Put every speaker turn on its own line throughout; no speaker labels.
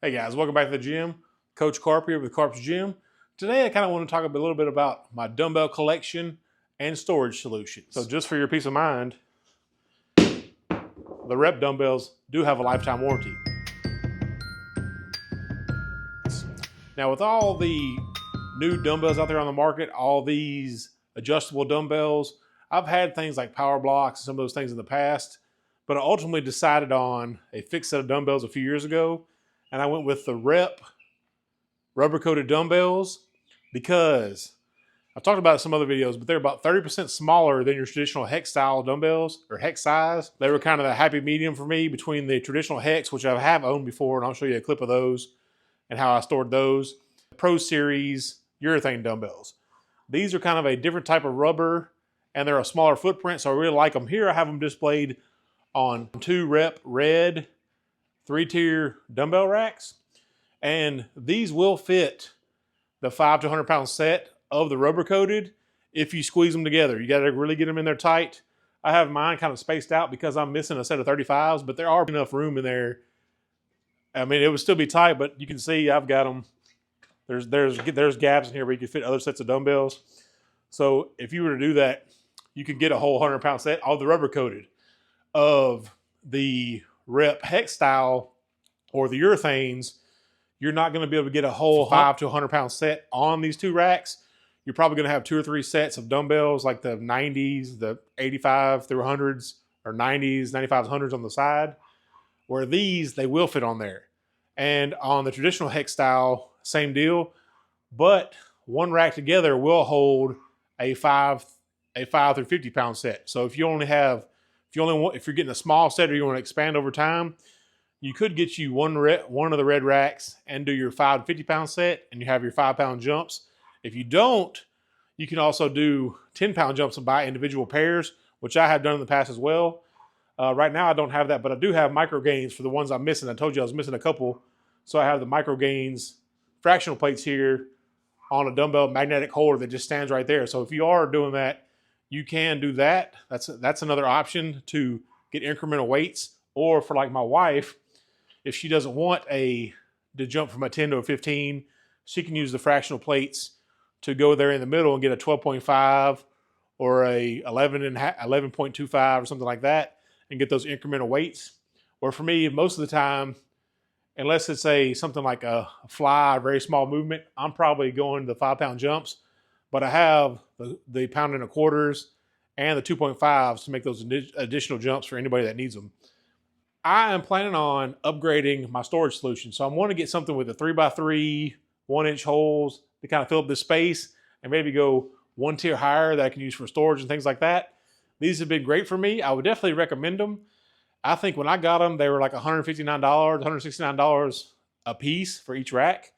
Hey guys, welcome back to the gym. Coach Carp here with Carp's Gym. Today I kind of want to talk a little bit about my dumbbell collection and storage solutions. So just for your peace of mind, the rep dumbbells do have a lifetime warranty. Now with all the new dumbbells out there on the market, all these adjustable dumbbells, I've had things like power blocks and some of those things in the past, but I ultimately decided on a fixed set of dumbbells a few years ago. And I went with the Rep rubber-coated dumbbells because I've talked about it in some other videos, but they're about 30% smaller than your traditional hex-style dumbbells, or hex size. They were kind of the happy medium for me between the traditional hex, which I have owned before, and I'll show you a clip of those and how I stored those. Pro Series urethane dumbbells. These are kind of a different type of rubber, and they're a smaller footprint, so I really like them. Here I have them displayed on 2 Rep red 3-tier dumbbell racks, and these will fit the 5 to 100 pound set of the rubber coated if you squeeze them together. You got to really get them in there tight. I have mine kind of spaced out because I'm missing a set of 35s, but there are enough room in there. I mean, it would still be tight, but you can see I've got them. There's gaps in here where you can fit other sets of dumbbells. So if you were to do that, you could get a whole 100 pound set of the rubber coated. Of the Rep hex style or the urethanes, you're not going to be able to get a whole 5 to 100 pound set on these 2 racks. You're probably going to have 2 or 3 sets of dumbbells like the 90s, the 85 through 100s, or 90s, 95s, 100s on the side, where these, they will fit on there. And on the traditional hex style, same deal, but one rack together will hold a 5 through 50 pound set. So if you're getting a small set or you want to expand over time, you could get you one of the red racks and do your 5 to 50 pound set, and you have your 5 pound jumps. If you don't, you can also do 10 pound jumps and buy individual pairs, which I have done in the past as well. Right now I don't have that, but I do have micro gains for the ones I'm missing. I told you I was missing a couple, so I have the micro gains fractional plates here on a dumbbell magnetic holder that just stands right there. So if you are doing that, you can do that. That's another option to get incremental weights. Or for like my wife, if she doesn't want to jump from a 10 to a 15, she can use the fractional plates to go there in the middle and get a 12.5 or a 11.25 or something like that and get those incremental weights. Or for me, most of the time, unless it's something like a fly, a very small movement, I'm probably going to the 5 pound jumps. But I have the 1.25 pound and the 2.5s to make those additional jumps for anybody that needs them. I am planning on upgrading my storage solution. So I want to get something with a 3x3, 1-inch holes to kind of fill up the space and maybe go 1 tier higher that I can use for storage and things like that. These have been great for me. I would definitely recommend them. I think when I got them, they were like $159, $169 a piece for each rack.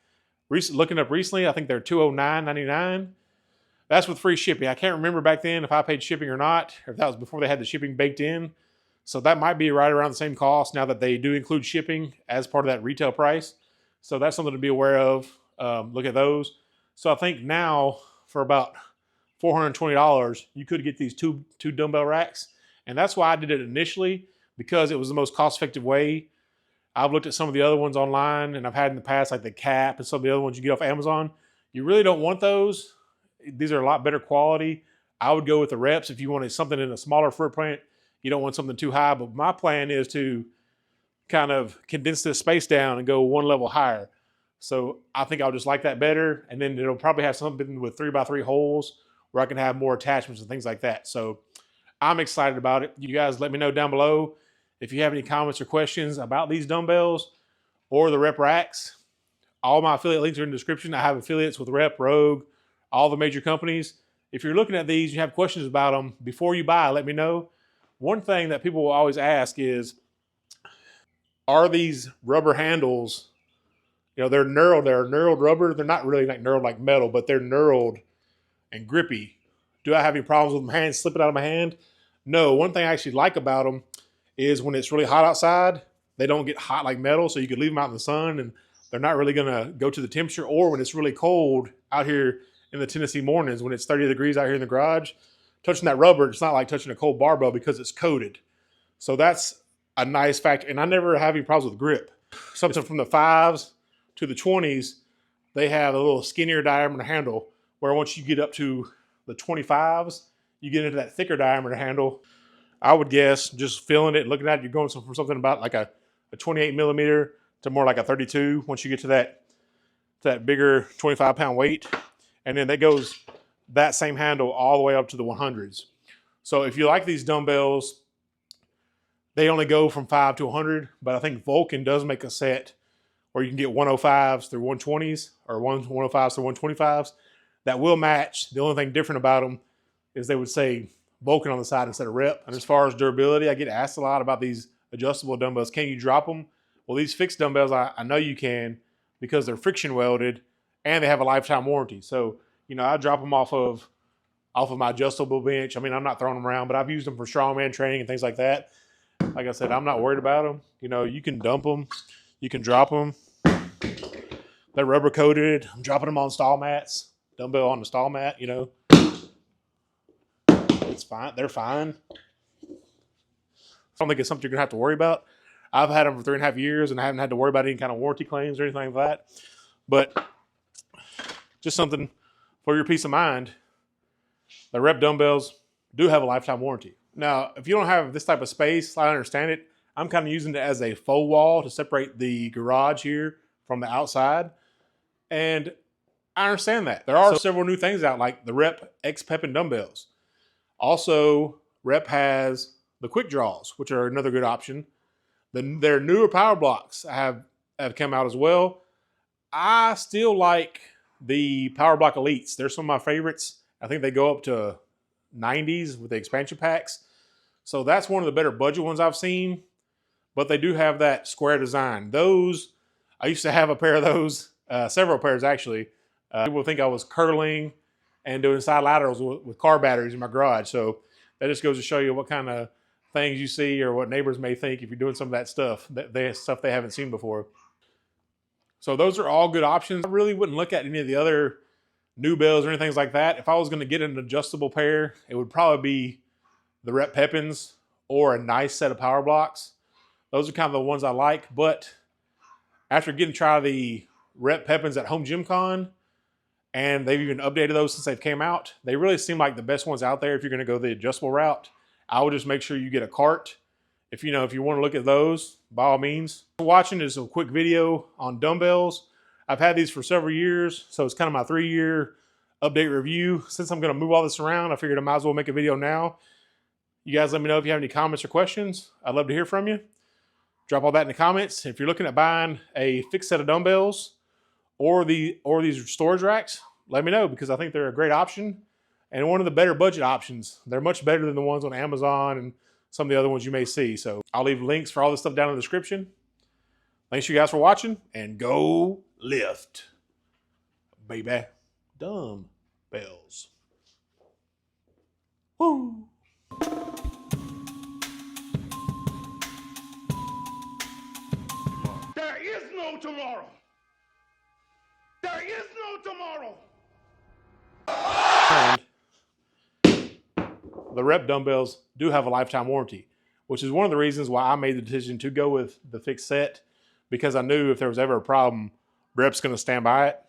Looking up recently, I think they're $209.99. That's with free shipping. I can't remember back then if I paid shipping or not, or if that was before they had the shipping baked in. So that might be right around the same cost now that they do include shipping as part of that retail price. So that's something to be aware of. Look at those. So I think now for about $420, you could get these two dumbbell racks. And that's why I did it initially, because it was the most cost-effective way. I've looked at some of the other ones online, and I've had in the past, like the Cap and some of the other ones you get off Amazon. You really don't want those. These are a lot better quality. I would go with the Reps if you wanted something in a smaller footprint. You don't want something too high, but my plan is to kind of condense this space down and go 1 level higher. So I think I'll just like that better. And then it'll probably have something with 3x3 holes where I can have more attachments and things like that. So I'm excited about it. You guys let me know down below if you have any comments or questions about these dumbbells or the Rep racks. All my affiliate links are in the description. I have affiliates with Rep, Rogue, all the major companies. If you're looking at these, you have questions about them, before you buy, let me know. One thing that people will always ask is, are these rubber handles, they're knurled rubber. They're not really like knurled like metal, but they're knurled and grippy. Do I have any problems with my hands slipping out of my hand? No. One thing I actually like about them is when it's really hot outside, they don't get hot like metal, so you could leave them out in the sun and they're not really going to go to the temperature. Or when it's really cold out here in the Tennessee mornings, when it's 30 degrees out here in the garage, touching that rubber, it's not like touching a cold barbell because it's coated. So that's a nice factor. And I never have any problems with grip. something from the 5s to the 20s, they have a little skinnier diameter handle, where once you get up to the 25s, you get into that thicker diameter handle. I would guess, just feeling it, looking at it, you're going from something about like a 28 millimeter to more like a 32 once you get to that bigger 25-pound weight. And then that goes that same handle all the way up to the 100s. So if you like these dumbbells, they only go from 5 to 100, but I think Vulcan does make a set where you can get 105s through 120s or 105s through 125s that will match. The only thing different about them is they would say Vulcan on the side instead of rep. And as far as durability, I get asked a lot about these adjustable dumbbells. Can you drop them? Well, these fixed dumbbells, I know you can because they're friction welded and they have a lifetime warranty. So, you know, I drop them off of my adjustable bench. I mean, I'm not throwing them around, but I've used them for strongman training and things like that. Like I said, I'm not worried about them. You know, you can dump them, you can drop them. They're rubber coated. I'm dropping them on stall mats, dumbbell on the stall mat, you know. It's fine. They're fine. I don't think it's something you're going to have to worry about. I've had them for 3.5 years and I haven't had to worry about any kind of warranty claims or anything like that. But just something for your peace of mind. The rep dumbbells do have a lifetime warranty. Now, if you don't have this type of space, I understand it. I'm kind of using it as a faux wall to separate the garage here from the outside. And I understand that. There are several new things out, like the Rep X Pepin dumbbells. Also, Rep has the quick draws, which are another good option. Their newer power blocks have come out as well. I still like the Power Block Elites. They're some of my favorites. I think they go up to 90s with the expansion packs. So that's one of the better budget ones I've seen. But they do have that square design. Those, I used to have a pair of those, several pairs actually. People think I was curling and doing side laterals with car batteries in my garage. So that just goes to show you what kind of things you see or what neighbors may think if you're doing some of that stuff, stuff they haven't seen before. So those are all good options. I really wouldn't look at any of the other new bells or anything like that. If I was going to get an adjustable pair, it would probably be the Rep Pepins or a nice set of power blocks. Those are kind of the ones I like. But after getting to try the Rep Pepins at Home Gym Con, and they've even updated those since they've came out, they really seem like the best ones out there if you're going to go the adjustable route. I would just make sure you get a cart. If you want to look at those, by all means. Watching is a quick video on dumbbells. I've had these for several years, so it's kind of my 3-year update review. Since I'm going to move all this around, I figured I might as well make a video now. You guys let me know if you have any comments or questions. I'd love to hear from you. Drop all that in the comments. If you're looking at buying a fixed set of dumbbells or these storage racks, let me know because I think they're a great option and one of the better budget options. They're much better than the ones on Amazon and some of the other ones you may see. So I'll leave links for all this stuff down in the description. Thanks you guys for watching and go lift, baby. Dumbbells. Woo!
There is no tomorrow. There is no tomorrow.
And the Rep dumbbells do have a lifetime warranty, which is one of the reasons why I made the decision to go with the fixed set, because I knew if there was ever a problem, Rep's going to stand by it.